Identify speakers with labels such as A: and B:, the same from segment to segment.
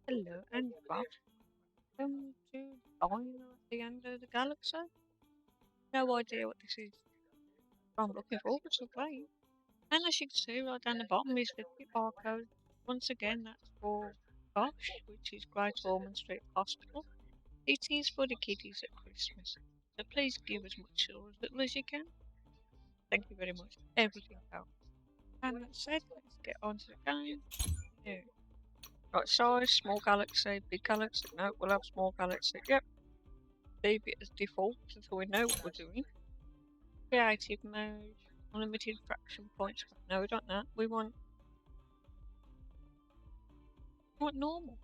A: Hello and welcome to Diner at the End of the Galaxy. No idea what this is. I'm looking forward to playing. And as you can see right down the bottom is the barcode. Once again, that's for Gosh, which is Great Ormond Street Hospital. It is for the kiddies at Christmas. So please give as much or as little as you can. Thank you very much. Everything helps. And that said, let's get on to the game. Yeah. Right, size, small galaxy, big galaxy. No, we'll have small galaxy. Yep. Leave it as default until we know what we're doing. Creative mode, unlimited fraction points. No, we don't know. We want normal.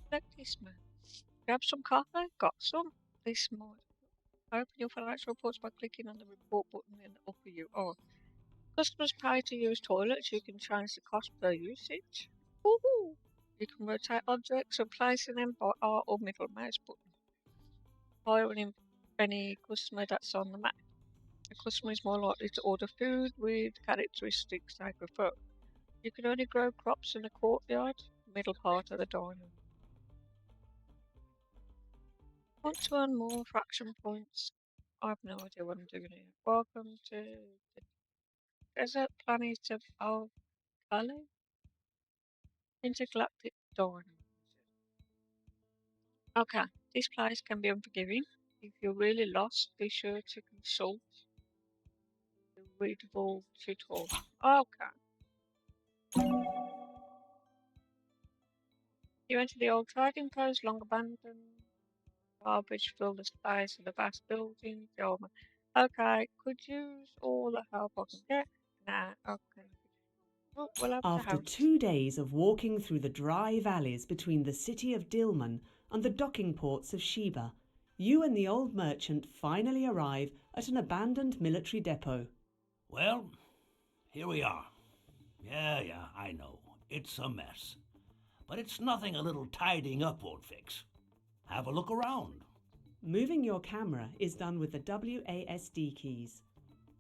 A: Select this mode. Grab some coffee. Got some. This mode. Open your financial reports by clicking on the report button in the upper UI. Customers pay to use toilets. You can change the cost per usage. Woohoo! You can rotate objects and placing them by R or middle mouse button. Hire any customer that's on the map. The customer is more likely to order food with characteristics they prefer. You can only grow crops in the courtyard, middle part of the dining. Want to earn more fraction points? I have no idea what I'm doing here. Welcome to the desert planet of Alkali intergalactic dining. Okay, this place can be unforgiving. If you're really lost, be sure to consult the readable tutorial. Okay. You enter the old trading post, long abandoned. Garbage filled the space of the vast building. Okay, could use all the help I can get. Nah, okay. We'll have to
B: After
A: house.
B: 2 days of walking through the dry valleys between the city of Dilmun and the docking ports of Sheba, you and the old merchant finally arrive at an abandoned military depot.
C: Well, here we are. Yeah, I know. It's a mess. But it's nothing a little tidying up won't fix. Have a look around.
B: Moving your camera is done with the WASD keys,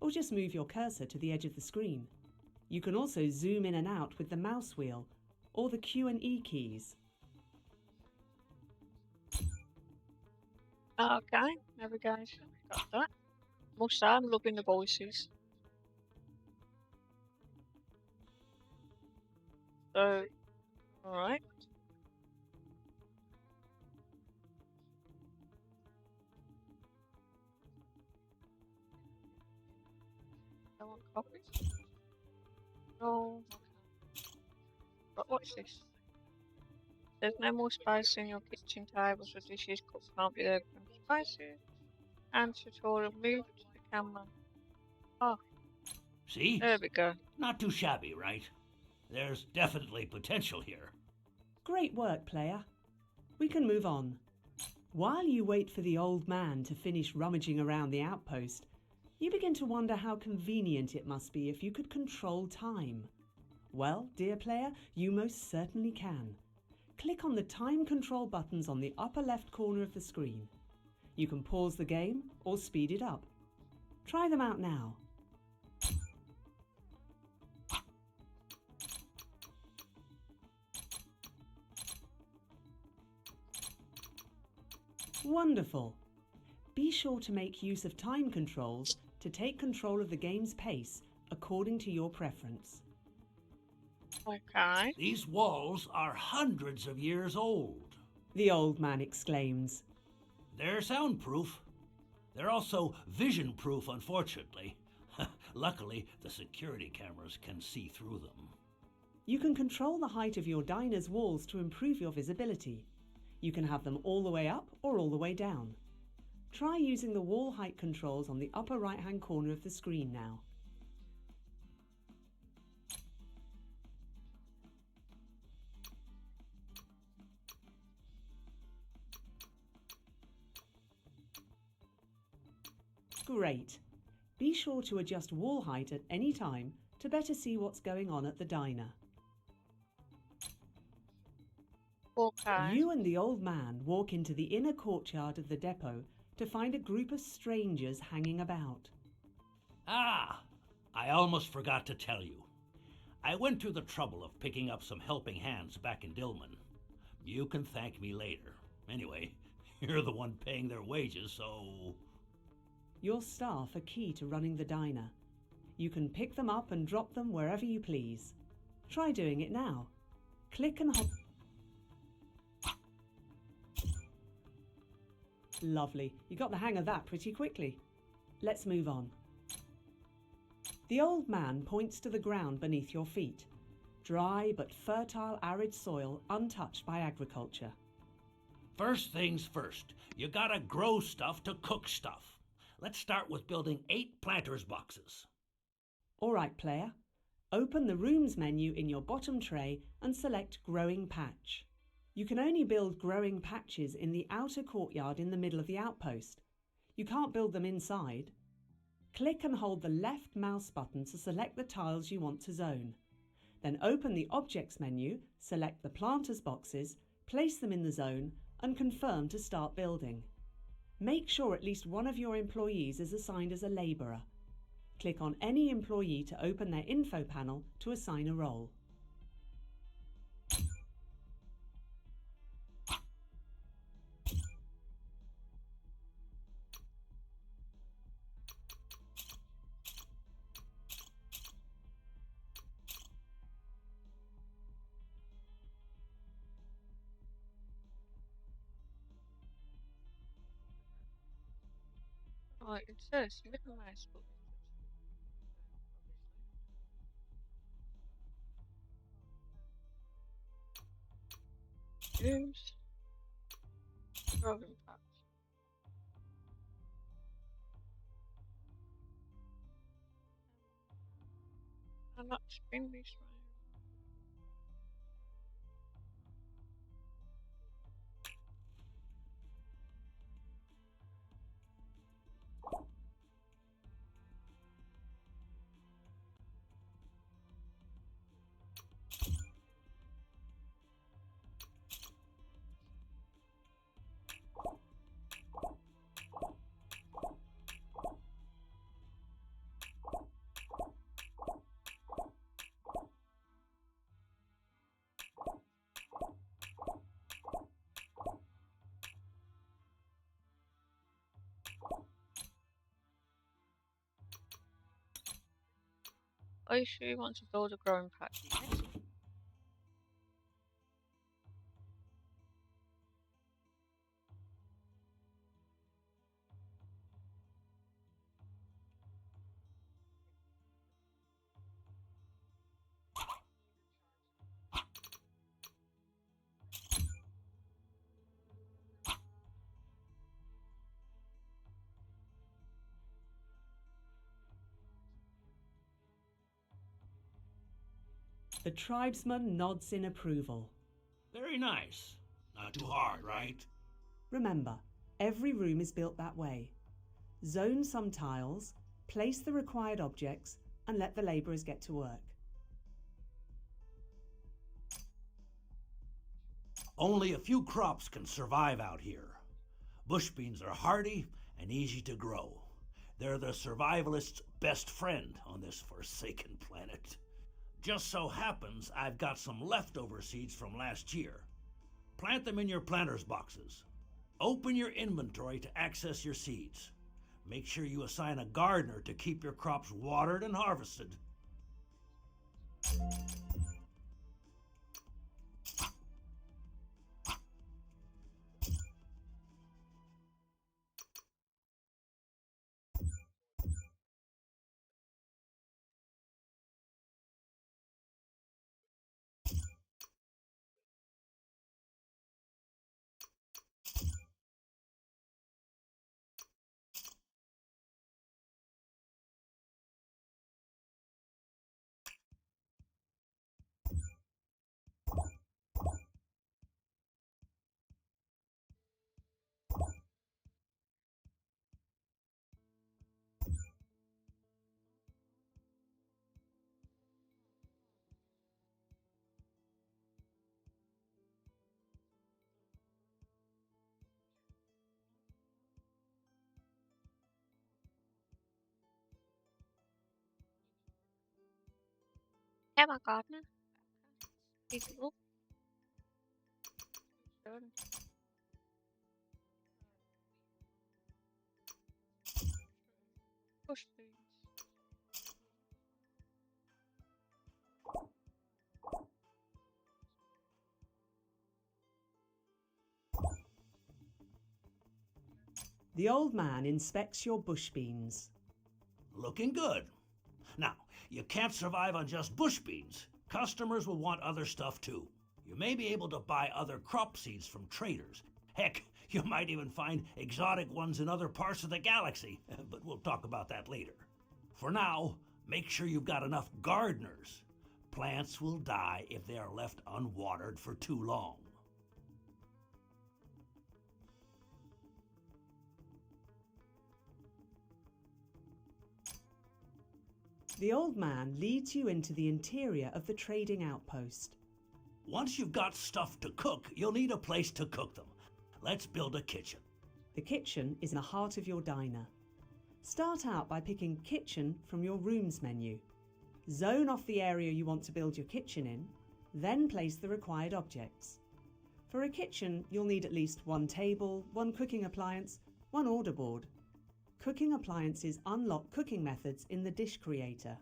B: or just move your cursor to the edge of the screen. You can also zoom in and out with the mouse wheel or the Q and E keys.
A: Okay, there we go. Got that. Must say, I'm loving the voices. So, alright. I want coffee. Oh, okay. But what's this? There's no more space in your kitchen table, so dishes cups can't be there. Spices and tutorial. Move to the camera. Oh,
C: See?
A: there we go.
C: Not too shabby, right? There's definitely potential here.
B: Great work, player. We can move on. While you wait for the old man to finish rummaging around the outpost, you begin to wonder how convenient it must be if you could control time. Well, dear player, you most certainly can. Click on the time control buttons on the upper left corner of the screen. You can pause the game or speed it up. Try them out now. Wonderful! Be sure to make use of time controls to take control of the game's pace according to your preference.
A: Okay.
C: These walls are hundreds of years old.
B: The old man exclaims.
C: They're soundproof. They're also vision-proof, unfortunately. Luckily, the security cameras can see through them.
B: You can control the height of your diner's walls to improve your visibility. You can have them all the way up or all the way down. Try using the wall height controls on the upper right-hand corner of the screen now. Great! Be sure to adjust wall height at any time to better see what's going on at the diner.
A: Okay.
B: You and the old man walk into the inner courtyard of the depot to find a group of strangers hanging about.
C: Ah, I almost forgot to tell you. I went through the trouble of picking up some helping hands back in Dilmun. You can thank me later. Anyway, you're the one paying their wages, so...
B: Your staff are key to running the diner. You can pick them up and drop them wherever you please. Try doing it now. Click and hold. Lovely. You got the hang of that pretty quickly. Let's move on. The old man points to the ground beneath your feet. Dry but fertile arid soil untouched by agriculture.
C: First things first, you gotta grow stuff to cook stuff. Let's start with building 8 planters boxes.
B: All right, player. Open the Rooms menu in your bottom tray and select Growing Patch. You can only build growing patches in the outer courtyard in the middle of the outpost. You can't build them inside. Click and hold the left mouse button to select the tiles you want to zone. Then open the Objects menu, select the planters boxes, place them in the zone and confirm to start building. Make sure at least one of your employees is assigned as a labourer. Click on any employee to open their info panel to assign a role.
A: Right, it says little mouse button. Use growing patch. And let's spin this round. Are you sure you want to build a growing patch? Yes.
B: The tribesman nods in approval.
C: Very nice. Not too hard, right?
B: Remember, every room is built that way. Zone some tiles, place the required objects, and let the labourers get to work.
C: Only a few crops can survive out here. Bush beans are hardy and easy to grow. They're the survivalist's best friend on this forsaken planet. Just so happens I've got some leftover seeds from last year. Plant them in your planters boxes. Open your inventory to access your seeds. Make sure you assign a gardener to keep your crops watered and harvested.
A: Yeah, my gardener. He's up. Done. Push these.
B: The old man inspects your bush beans.
C: Looking good. Now, you can't survive on just bush beans. Customers will want other stuff too. You may be able to buy other crop seeds from traders. Heck, you might even find exotic ones in other parts of the galaxy, but we'll talk about that later. For now, make sure you've got enough gardeners. Plants will die if they are left unwatered for too long.
B: The old man leads you into the interior of the trading outpost.
C: Once you've got stuff to cook, you'll need a place to cook them. Let's build a kitchen.
B: The kitchen is in the heart of your diner. Start out by picking kitchen from your rooms menu. Zone off the area you want to build your kitchen in, then place the required objects. For a kitchen, you'll need at least one table, one cooking appliance, one order board. Cooking appliances unlock cooking methods in the dish creator.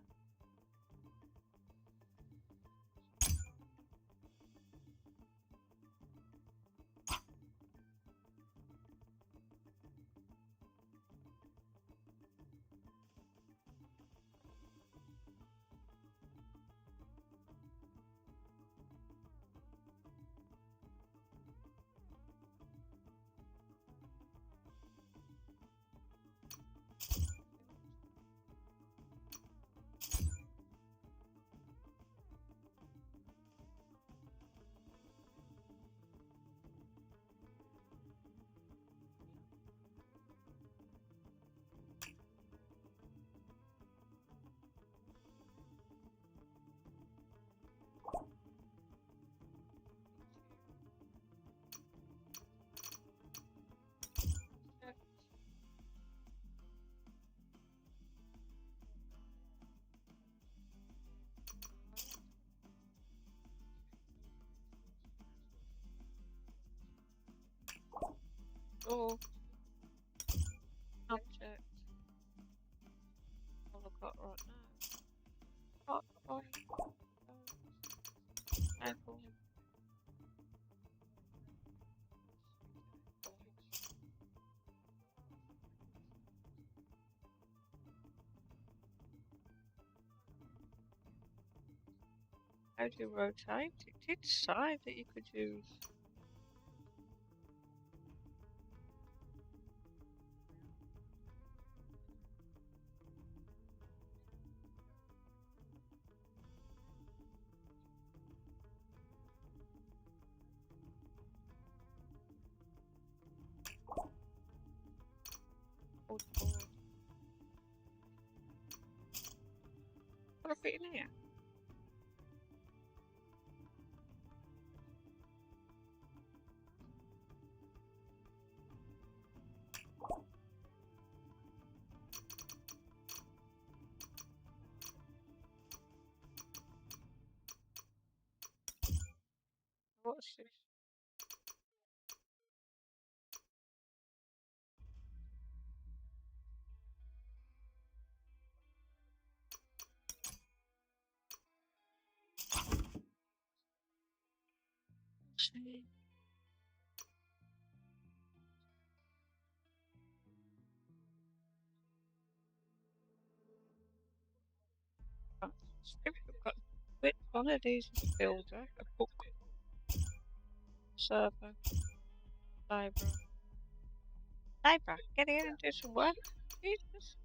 A: Oh, object. All I've got right now. Hot oil. Apple. How do you rotate? It did say that you could use. Board. Put a bit in here. What's this? See. If you've got which one of these is a builder, a book, server, library. Library, get here and do some work. Jesus.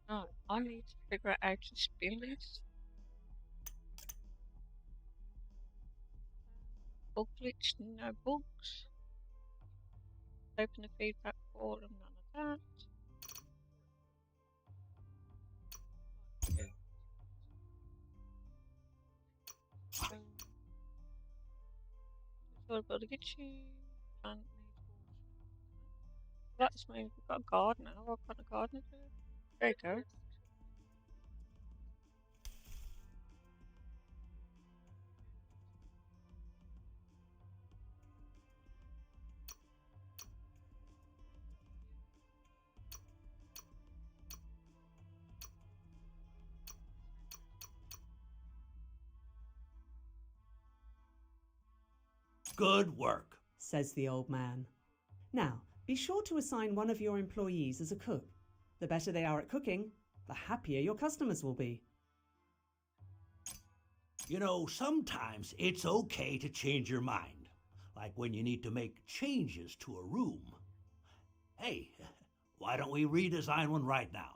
A: No, I need to figure out how to spin this. Booklets, no books. Open the feedback forum, none of that. Yeah. Got to build a kitchen. And that's means we've got a garden now. What kind of garden is it? There you go.
C: Good work,
B: says the old man. Now, be sure to assign one of your employees as a cook. The better they are at cooking, the happier your customers will be.
C: You know, sometimes it's okay to change your mind, like when you need to make changes to a room. Hey, why don't we redesign one right now?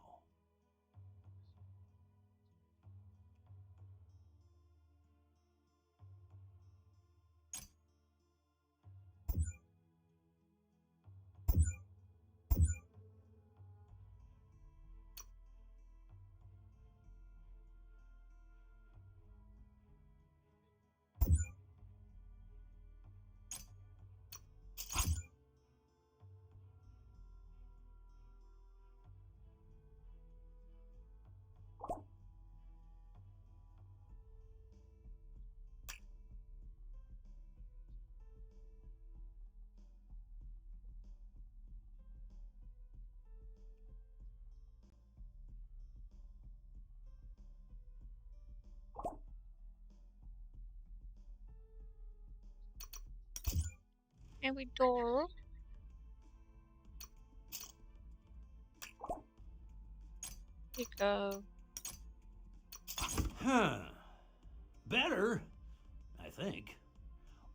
A: And we door. Here you go.
C: Huh. Better, I think.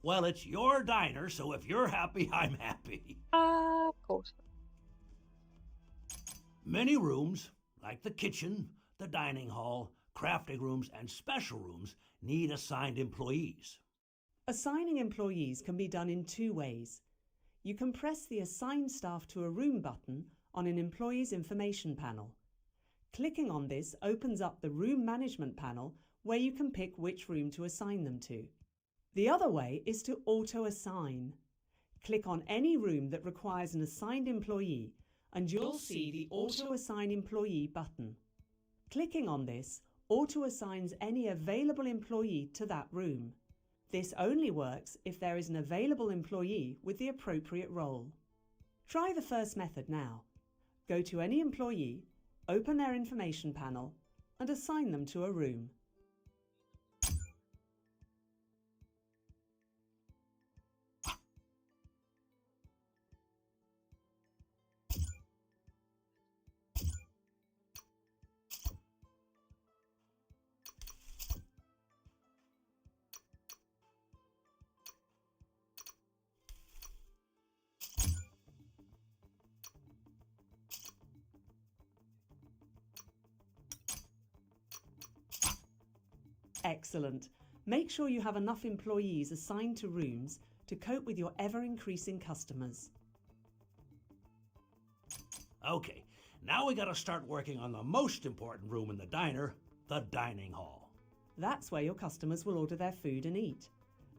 C: Well, it's your diner, so if you're happy, I'm happy.
A: Of course.
C: Many rooms, like the kitchen, the dining hall, crafting rooms, and special rooms, need assigned employees.
B: Assigning employees can be done in two ways. You can press the Assign Staff to a Room button on an employee's information panel. Clicking on this opens up the Room Management panel where you can pick which room to assign them to. The other way is to auto-assign. Click on any room that requires an assigned employee and you'll see the Auto-Assign Employee button. Clicking on this auto-assigns any available employee to that room. This only works if there is an available employee with the appropriate role. Try the first method now. Go to any employee, open their information panel, and assign them to a room. Excellent. Make sure you have enough employees assigned to rooms to cope with your ever-increasing customers.
C: Okay, now we gotta start working on the most important room in the diner, the dining hall.
B: That's where your customers will order their food and eat.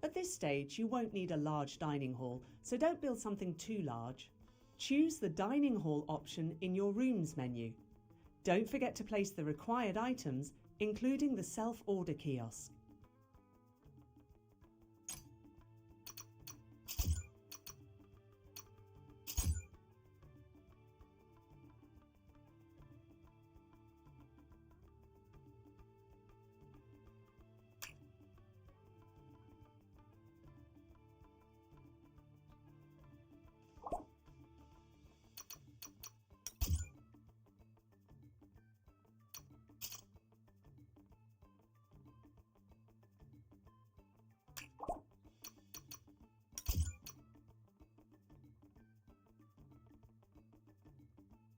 B: At this stage, you won't need a large dining hall, so don't build something too large. Choose the dining hall option in your rooms menu. Don't forget to place the required items, including the self-order kiosk.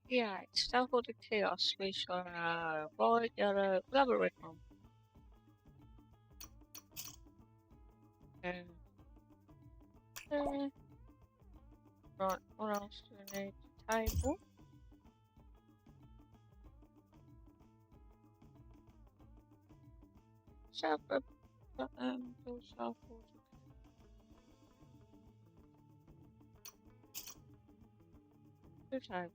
A: Yeah, it's time for the chaos. We shall avoid the labyrinth. And right, what else do we need? Table. Self do self order. Two tables.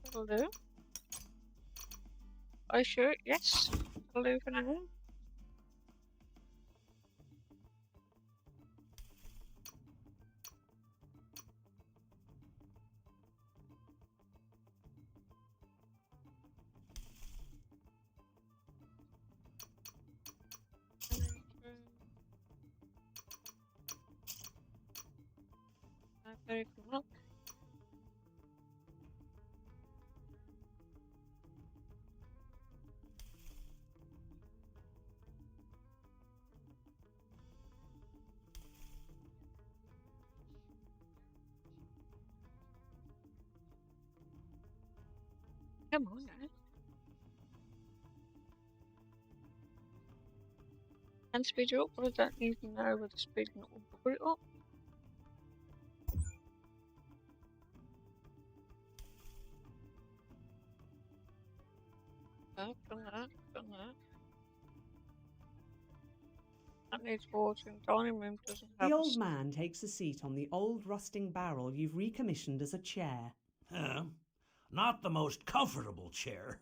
A: That'll do. Are you sure? Yes. That'll do for now. Very cool. Come on now. And speed it up, or does that need to know with the speed and it will bubble it up? Done that, done that. That needs water, and dining room doesn't have
B: The
A: a
B: old man takes a seat on the old rusting barrel you've recommissioned as a chair.
C: Not the most comfortable chair,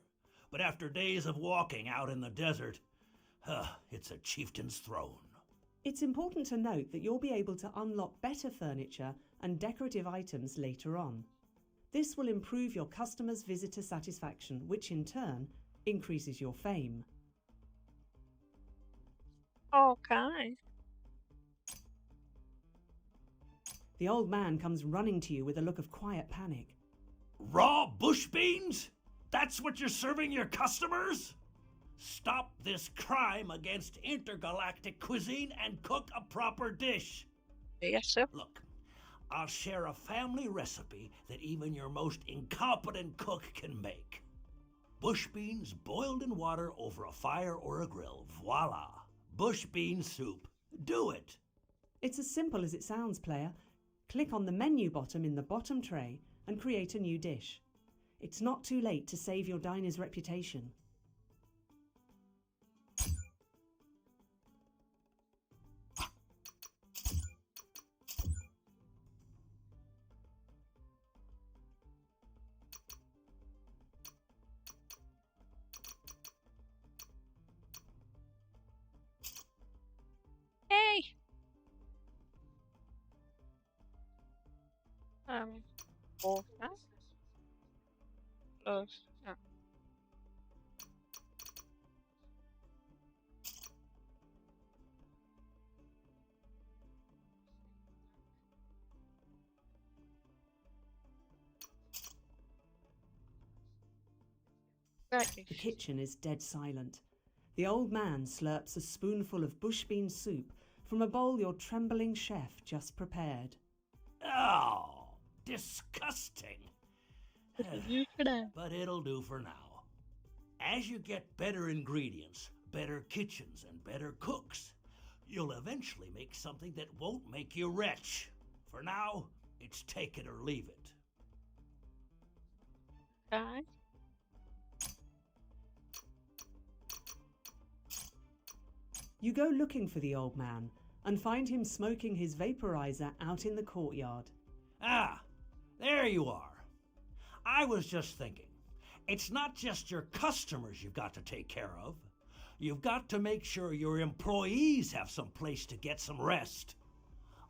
C: but after days of walking out in the desert, it's a chieftain's throne.
B: It's important to note that you'll be able to unlock better furniture and decorative items later on. This will improve your customers' visitor satisfaction, which in turn increases your fame.
A: Okay.
B: The old man comes running to you with a look of quiet panic.
C: Raw bush beans? That's what you're serving your customers? Stop this crime against intergalactic cuisine and cook a proper dish.
A: Yes, sir.
C: Look, I'll share a family recipe that even your most incompetent cook can make. Bush beans boiled in water over a fire or a grill. Voila! Bush bean soup. Do it!
B: It's as simple as it sounds, player. Click on the menu bottom in the bottom tray and create a new dish. It's not too late to save your diner's reputation.
A: Hey! Water. Plus, yeah.
B: The kitchen is dead silent. The old man slurps a spoonful of bush bean soup from a bowl your trembling chef just prepared.
C: Oh, disgusting.
A: But
C: But it'll do for now. As you get better ingredients, better kitchens, and better cooks, you'll eventually make something that won't make you rich. For now, it's take it or leave it.
A: Okay.
B: You go looking for the old man and find him smoking his vaporizer out in the courtyard.
C: Ah, there you are. I was just thinking, it's not just your customers you've got to take care of. You've got to make sure your employees have some place to get some rest.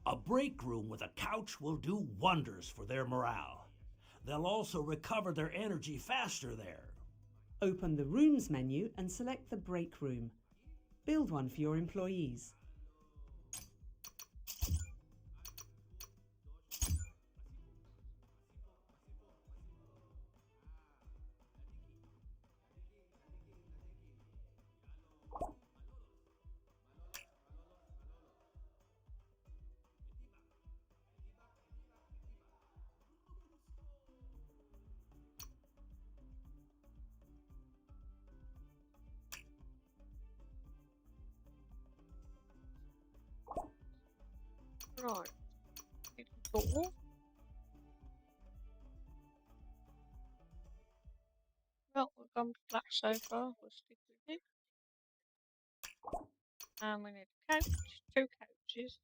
C: A break room with a couch will do wonders for their morale. They'll also recover their energy faster there.
B: Open the Rooms menu and select the break room. Build one for your employees.
A: Right. Need a door. Well, we've gone black so far. We'll stick with it. And we need a couch. 2 couches.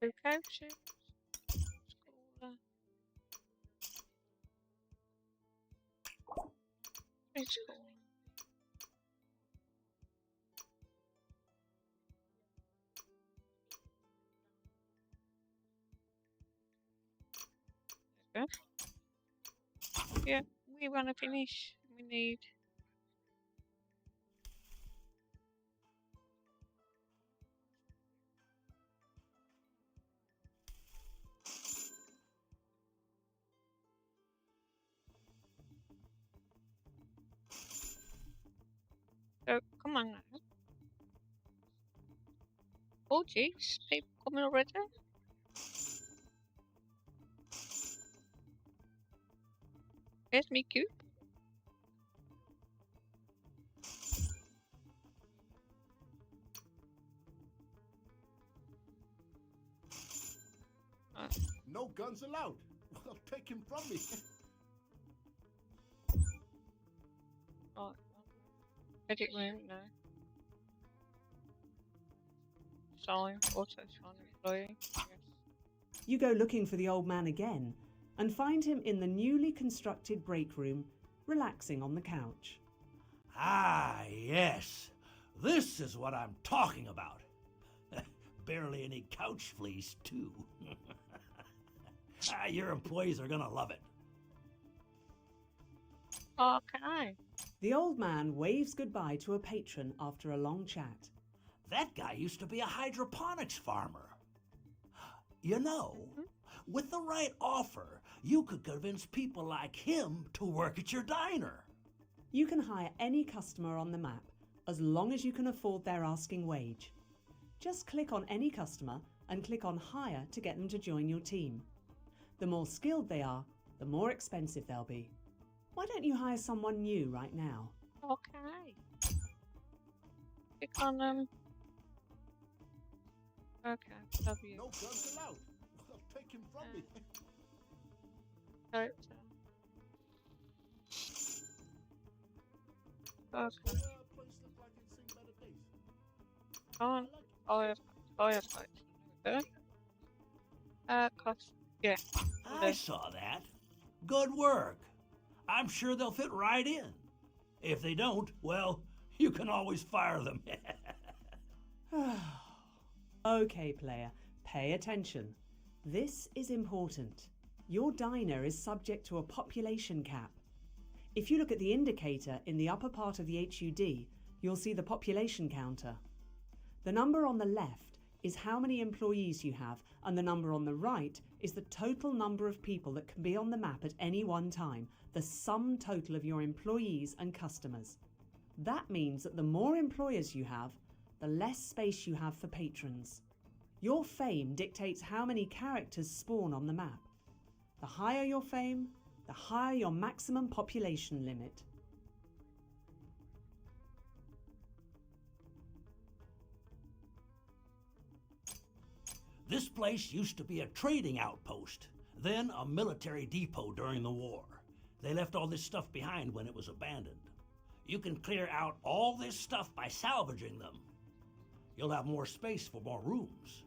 A: Two couches. Cooler. It's cooler. Good. Yeah, we want to finish. We need. So, come on now. Oh, jeez. People coming already? There's me cube.
D: No guns allowed. Well, take him from me.
A: Right. Edit room, no. Sign, auto sign employee. Yes.
B: You go looking for the old man again and find him in the newly constructed break room, relaxing on the couch.
C: Ah, yes. This is what I'm talking about. Barely any couch fleece, too. Your employees are gonna love it.
A: Okay.
B: The old man waves goodbye to a patron after a long chat.
C: That guy used to be a hydroponics farmer. You know, with the right offer, you could convince people like him to work at your diner.
B: You can hire any customer on the map as long as you can afford their asking wage. Just click on any customer and click on Hire to get them to join your team. The more skilled they are, the more expensive they'll be. Why don't you hire someone new right now?
A: Okay. Click on Okay, W.
D: No guns allowed. Well, take him from me.
A: Character. Okay.
D: Place look like it's seen better days.
A: On. Firefight. Okay. Cost. Yeah.
C: I saw that. Good work. I'm sure they'll fit right in. If they don't, well, you can always fire them.
B: Okay, player, pay attention. This is important. Your diner is subject to a population cap. If you look at the indicator in the upper part of the HUD, you'll see the population counter. The number on the left is how many employees you have, and the number on the right is the total number of people that can be on the map at any one time, the sum total of your employees and customers. That means that the more employers you have, the less space you have for patrons. Your fame dictates how many characters spawn on the map. The higher your fame, the higher your maximum population limit.
C: This place used to be a trading outpost, then a military depot during the war. They left all this stuff behind when it was abandoned. You can clear out all this stuff by salvaging them. You'll have more space for more rooms.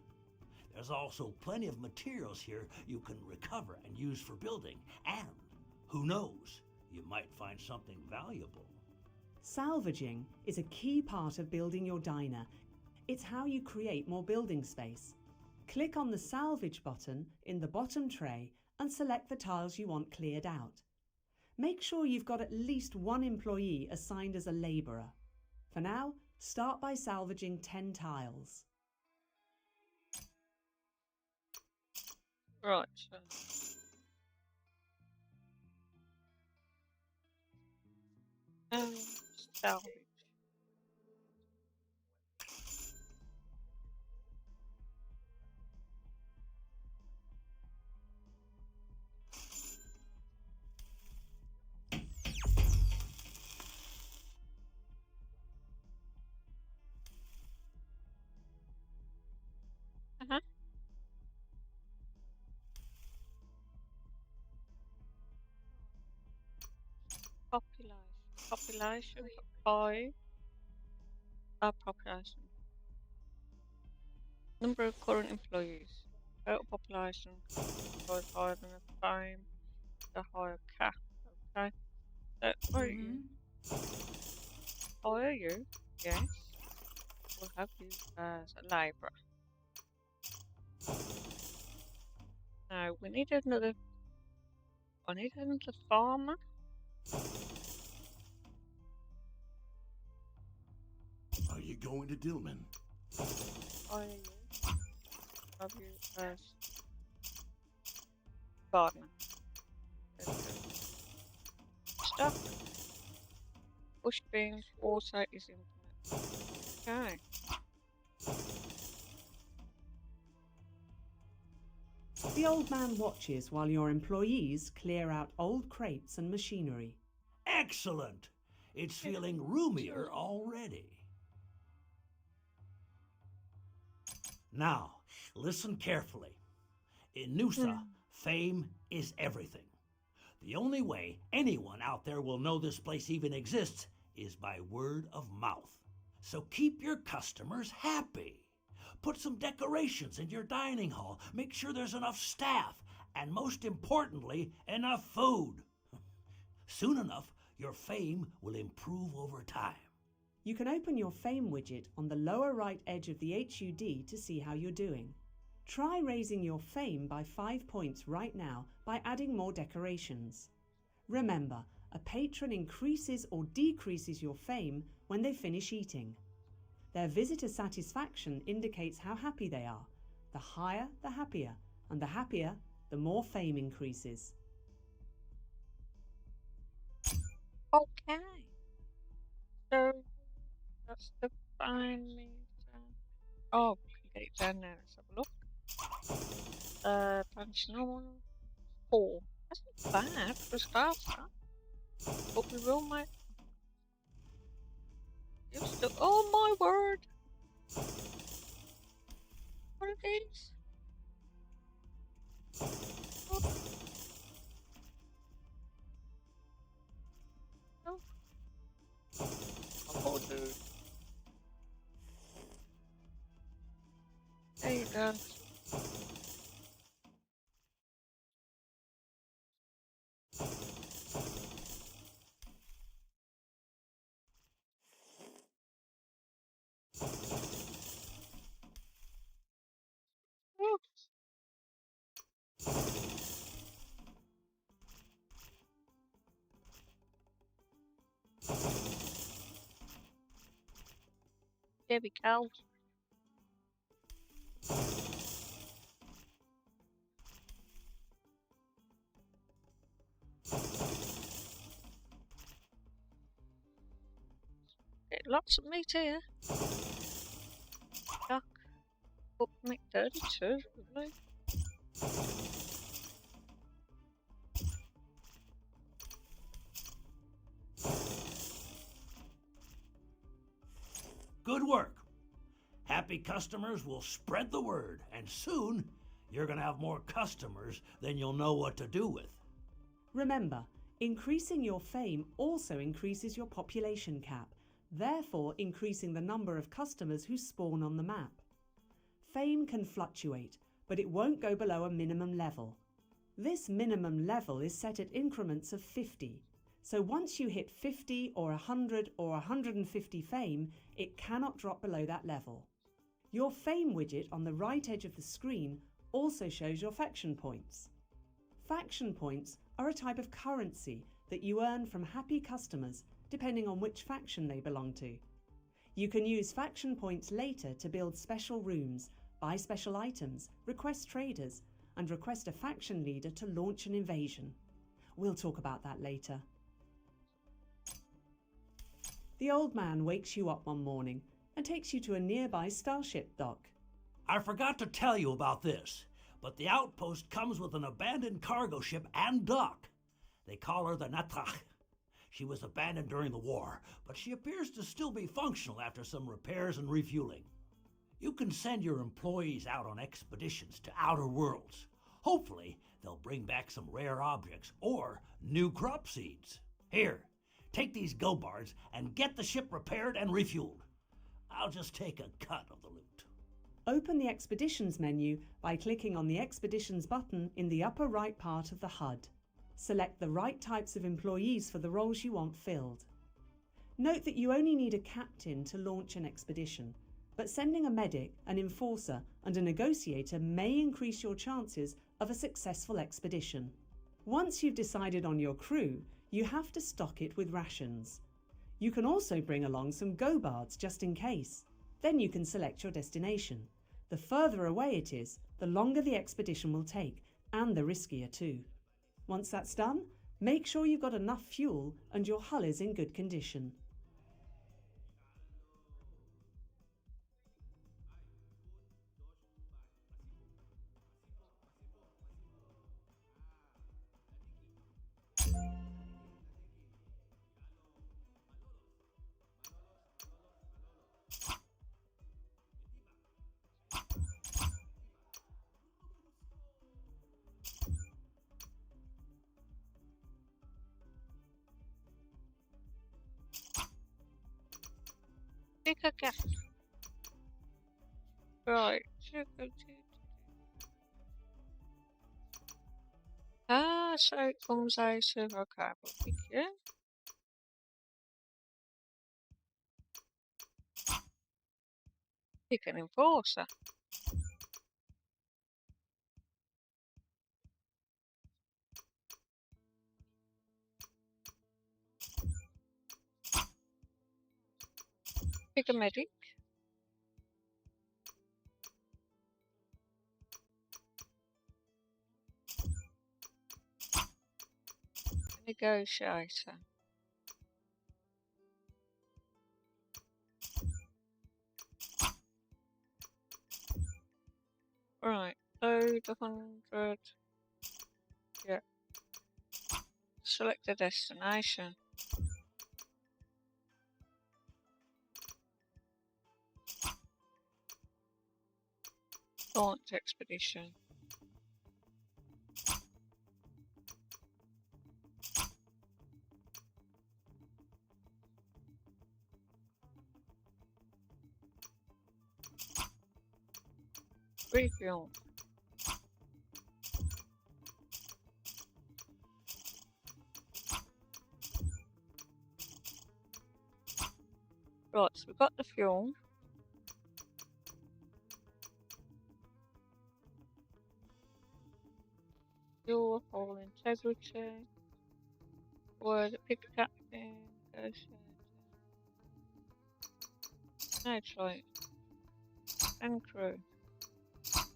C: There's also plenty of materials here you can recover and use for building. And, who knows, you might find something valuable.
B: Salvaging is a key part of building your diner. It's how you create more building space. Click on the Salvage button in the bottom tray and select the tiles you want cleared out. Make sure you've got at least one employee assigned as a labourer. For now, start by salvaging 10 tiles.
A: Right. Salvage. population 5. Our population. Number of current employees. Total population was higher than the fame, the higher cap. Okay. So where are you? Hire you? Yes. We'll have you as a labourer. Now we need another. I need another farmer.
D: Are you going to Dillman?
A: Hire you. Have you as gardener. Stock. Bush beans also is infinite. Okay.
B: The old man watches while your employees clear out old crates and machinery.
C: Excellent! It's feeling roomier already. Now, listen carefully. In Nusa, fame is everything. The only way anyone out there will know this place even exists is by word of mouth. So keep your customers happy. Put some decorations in your dining hall. Make sure there's enough staff. And most importantly, enough food. Soon enough, your fame will improve over time.
B: You can open your fame widget on the lower right edge of the HUD to see how you're doing. Try raising your fame by 5 points right now by adding more decorations. Remember, a patron increases or decreases your fame when they finish eating. Their visitor satisfaction indicates how happy they are. The higher, the happier, and the happier, the more fame increases.
A: Okay. So that's the fine meter. Oh, we can get it down there. Let's have a look. Punch normal 4. That's not bad for a starter. But we will make. Oh my word! What are these? Oh. Oh. Oh, dude. There you go. Oh. There we go. Get lots of meat here. Duck. Cook meat 32, really.
C: Good work. Happy customers will spread the word, and soon you're going to have more customers than you'll know what to do with.
B: Remember, increasing your fame also increases your population cap, therefore increasing the number of customers who spawn on the map. Fame can fluctuate, but it won't go below a minimum level. This minimum level is set at increments of 50. So once you hit 50 or 100 or 150 fame, it cannot drop below that level. Your fame widget on the right edge of the screen also shows your faction points. Faction points are a type of currency that you earn from happy customers depending on which faction they belong to. You can use faction points later to build special rooms, buy special items, request traders, and request a faction leader to launch an invasion. We'll talk about that later. The old man wakes you up one morning and takes you to a nearby starship dock.
C: I forgot to tell you about this, but the outpost comes with an abandoned cargo ship and dock. They call her the Natrach. She was abandoned during the war, but she appears to still be functional after some repairs and refueling. You can send your employees out on expeditions to outer worlds. Hopefully, they'll bring back some rare objects or new crop seeds. Here, Take these go-bards and get the ship repaired and refueled. I'll just take a cut of the loot.
B: Open the Expeditions menu by clicking on the Expeditions button in the upper right part of the HUD. Select the right types of employees for the roles you want filled. Note that you only need a captain to launch an expedition, but sending a medic, an enforcer, and a negotiator may increase your chances of a successful expedition. Once you've decided on your crew, you have to stock it with rations. You can also bring along some go-bards just in case. Then you can select your destination. The further away it is, the longer the expedition will take, and the riskier too. Once that's done, make sure you've got enough fuel and your hull is in good condition.
A: Pick a gas. Right. So it comes out of, okay, we'll pick you. Pick an enforcer. Pick a medic. Negotiator. Right, load 100. Yeah. Select a destination. Launch expedition. Refuel. Right, so we've got the fuel. Fuel, hull integrity. Word, pick a captain. Negotiator. No choice. And crew.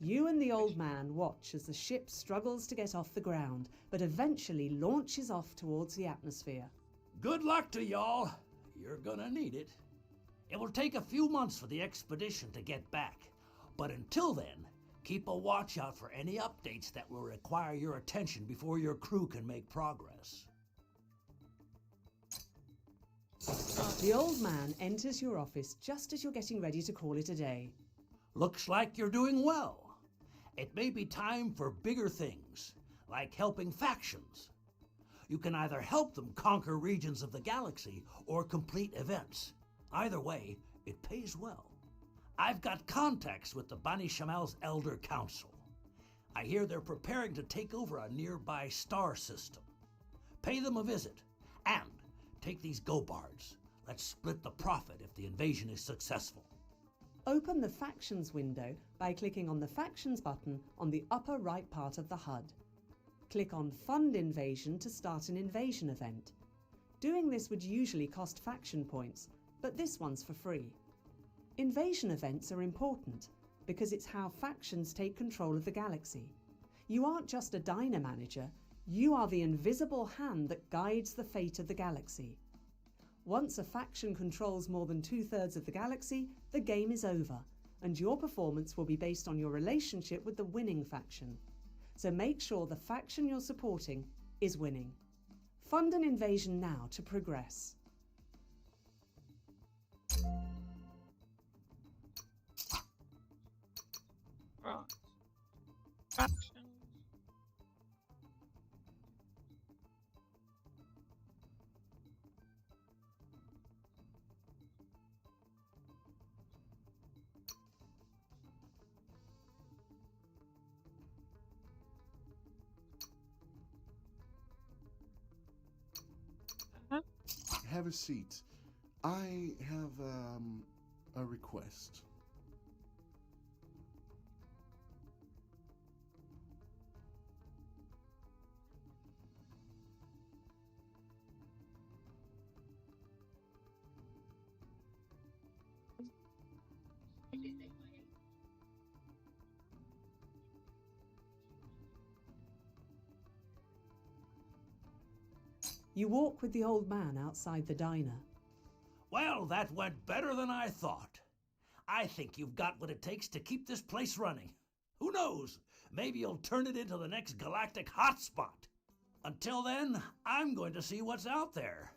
B: You and the old man watch as the ship struggles to get off the ground, but eventually launches off towards the atmosphere.
C: Good luck to y'all. You're gonna need it. It will take a few months for the expedition to get back, but until then, keep a watch out for any updates that will require your attention before your crew can make progress.
B: The old man enters your office just as you're getting ready to call it a day.
C: Looks like you're doing well. It may be time for bigger things, like helping factions. You can either help them conquer regions of the galaxy or complete events. Either way, it pays well. I've got contacts with the Bani Shamal's Elder Council. I hear they're preparing to take over a nearby star system. Pay them a visit, and take these go-bards. Let's split the profit if the invasion is successful.
B: Open the Factions window by clicking on the Factions button on the upper right part of the HUD. Click on Fund Invasion to start an invasion event. Doing this would usually cost faction points, but this one's for free. Invasion events are important because it's how factions take control of the galaxy. You aren't just a diner manager, you are the invisible hand that guides the fate of the galaxy. Once a faction controls more than 2/3 of the galaxy, the game is over, and your performance will be based on your relationship with the winning faction. So make sure the faction you're supporting is winning. Fund an invasion now to progress.
A: Right. Factions.
D: have a seat. I have a request.
B: You walk with the old man outside the diner.
C: Well, that went better than I thought. I think you've got what it takes to keep this place running. Who knows? Maybe you'll turn it into the next galactic hotspot. Until then, I'm going to see what's out there.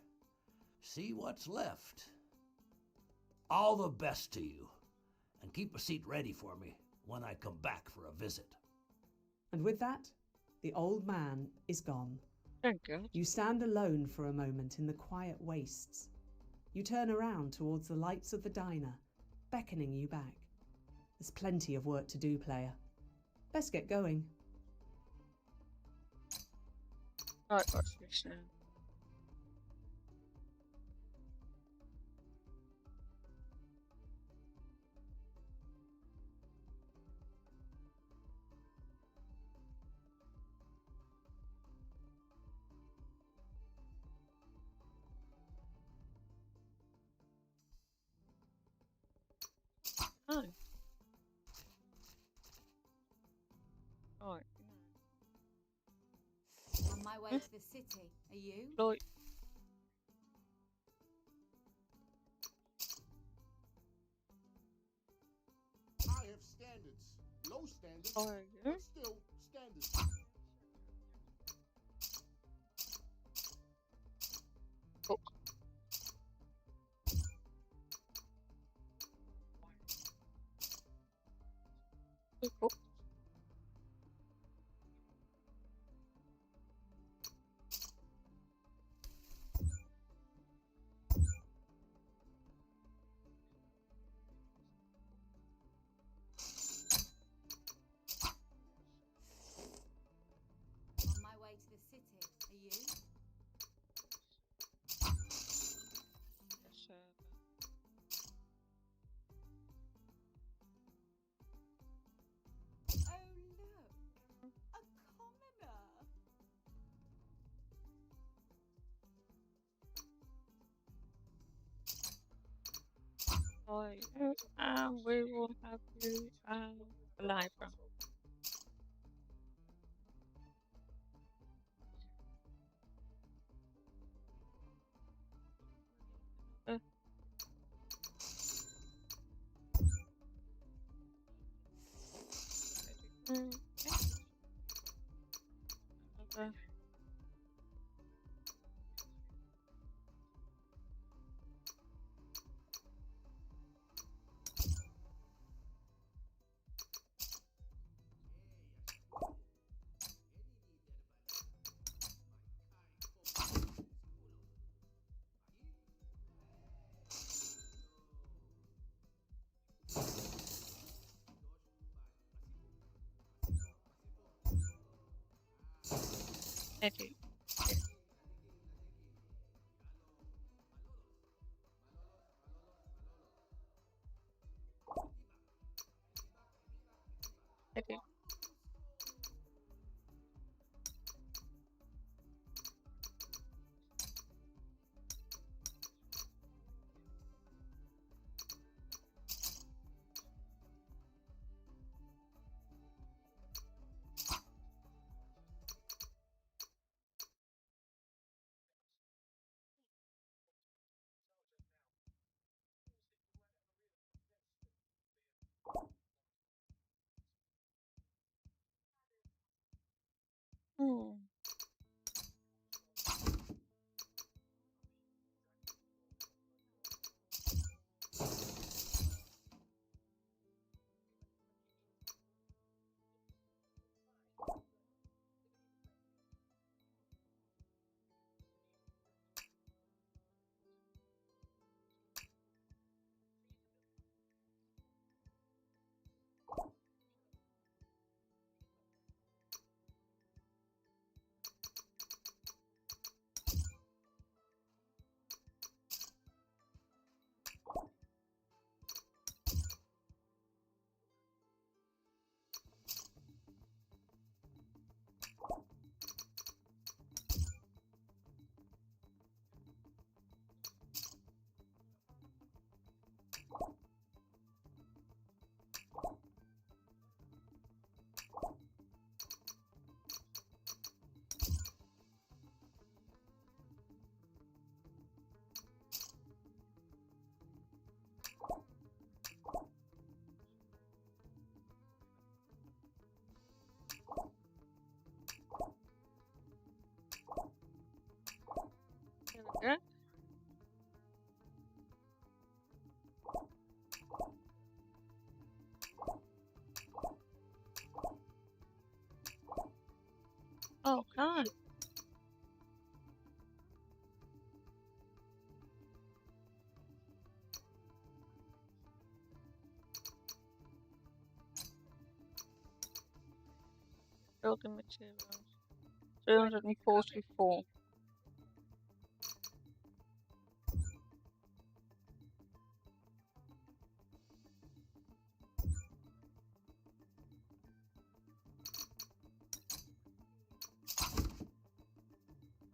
C: See what's left. All the best to you. And keep a seat ready for me when I come back for a visit.
B: And with that, the old man is gone.
A: Thank God.
B: You stand alone for a moment in the quiet wastes. You turn around towards the lights of the diner, beckoning you back. There's plenty of work to do, player. Best get going.
A: Right, what's this now? Oh. Right.
E: On my way to the city. Are you?
A: Like,
D: I have standards. Low standards,
A: oh, yeah.
D: but still standards.
A: Oh. Oh.
E: On my way to the city. Are you?
A: Yes,
E: Oh look, a commoner.
A: right. We will have you live from. Uh, yeah. Okay. Okay. Okay. Okay. Building materials. 344.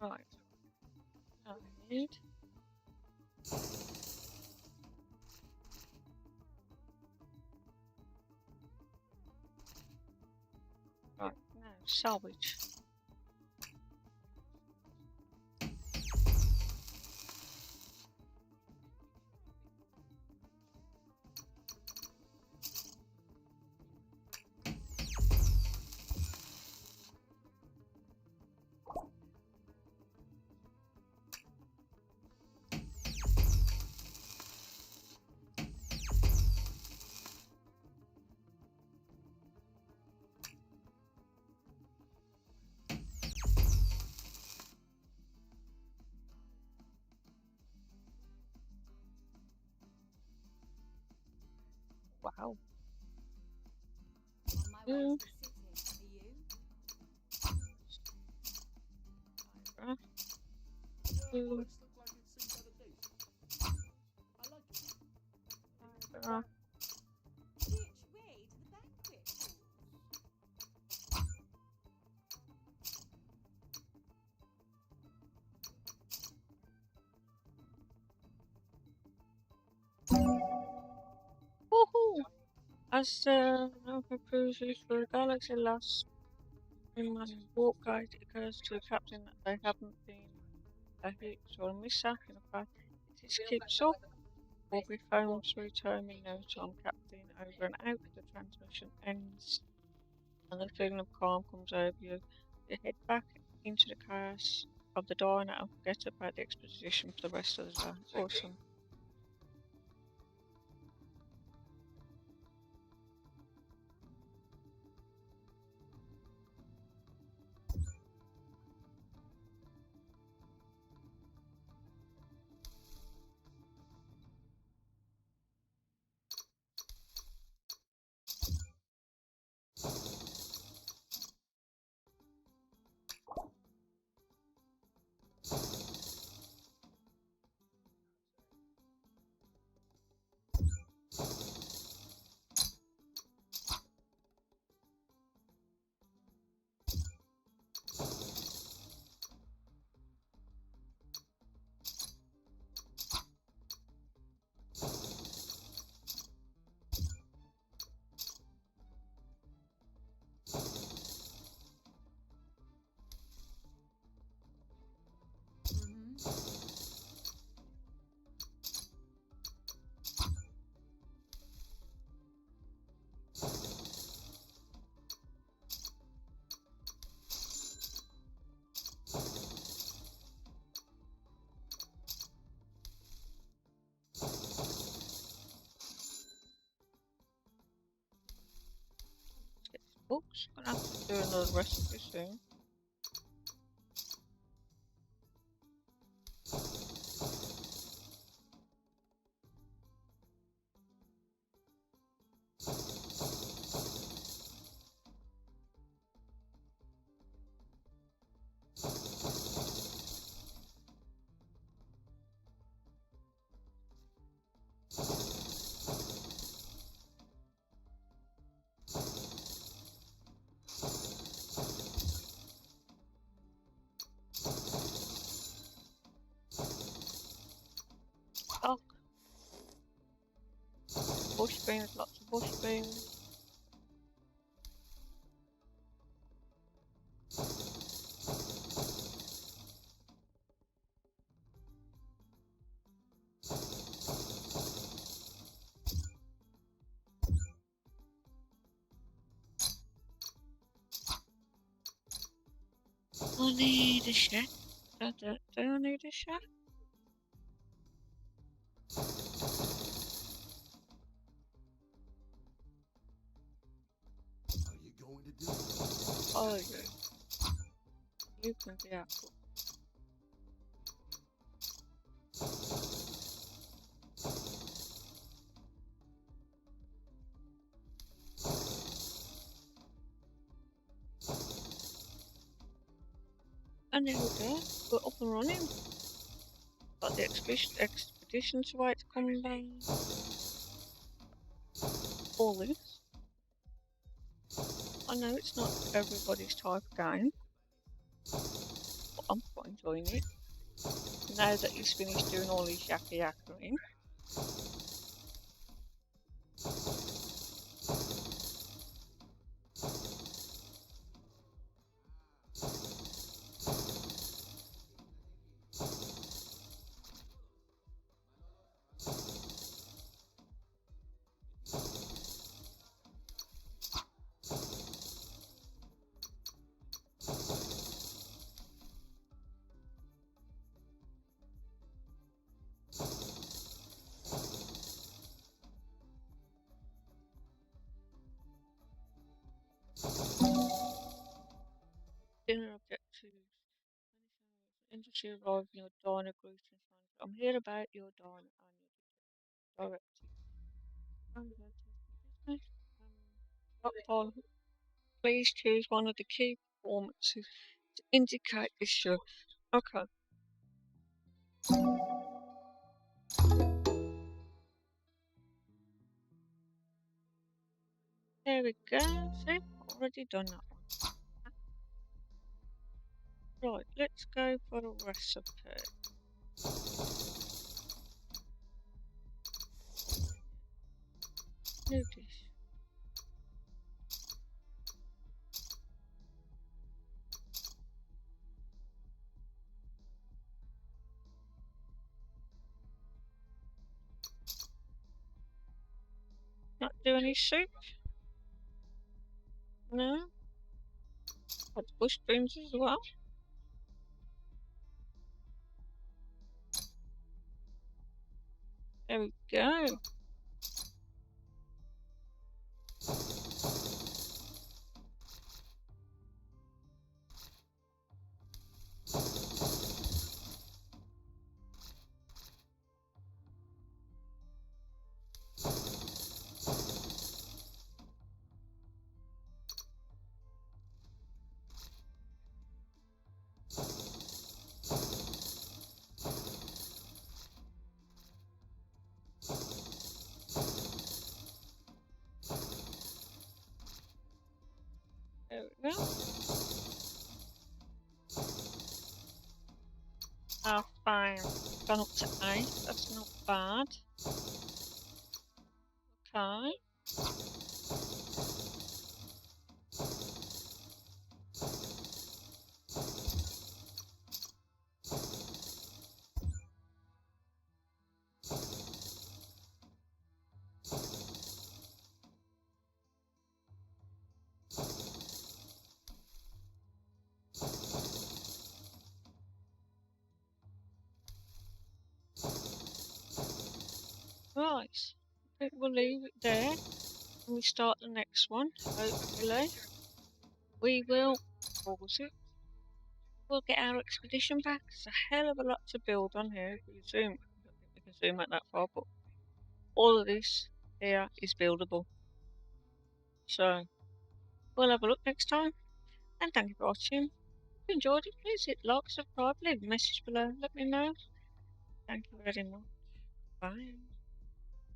A: Right. I need. Right, now salvage. Wow.
E: On my way
A: Mm.
E: to the city. Are you?
A: Fibre.
D: Well, it's looked like it seems out of date. I like it.
A: Fibre.
E: Which way to the banquet halls?
A: Woohoo! As the Nova cruises through the galaxy last in warp guide, it occurs to the captain that they haven't been a hit or a mishap in the past. It is keeps up. Will be phoned to return me no time, captain. Over and out. The transmission ends, and the feeling of calm comes over you. You head back into the chaos of the diner and forget about the exposition for the rest of the day. Awesome. Books. Gonna have to do another recipe soon. Oh, bush beans, lots of bush beans. I need a chef. Do I need a chef?
D: Are you going to do it?
A: Oh, yeah. You can be out. And there we go. We're up and running. Got the expedition to wait to come down. All this. I know it's not everybody's type of game, but I'm quite enjoying it. Now that he's finished doing all his yakka yakkering. Dinner objectives. Industry involved in your diner group and sign. I'm here about your diner and your directive. I'm here to business. Upon, please choose one of the key performances to indicate this show. Okay. There we go. See, already done that one. Right, let's go for a recipe. New dish. Not do any soup? No? Got bush beans as well. There we go. There we go. Ah, fine. Gone up to 8. That's not bad. Okay. Right. I think we'll leave it there. And we start the next one. Hopefully. We will pause it. We'll get our expedition back. It's a hell of a lot to build on here. If we can zoom, I don't think we can zoom out that far, but all of this here is buildable. So we'll have a look next time. And thank you for watching. If you enjoyed it, please hit like, subscribe, leave a message below, let me know. Thank you very much. Bye.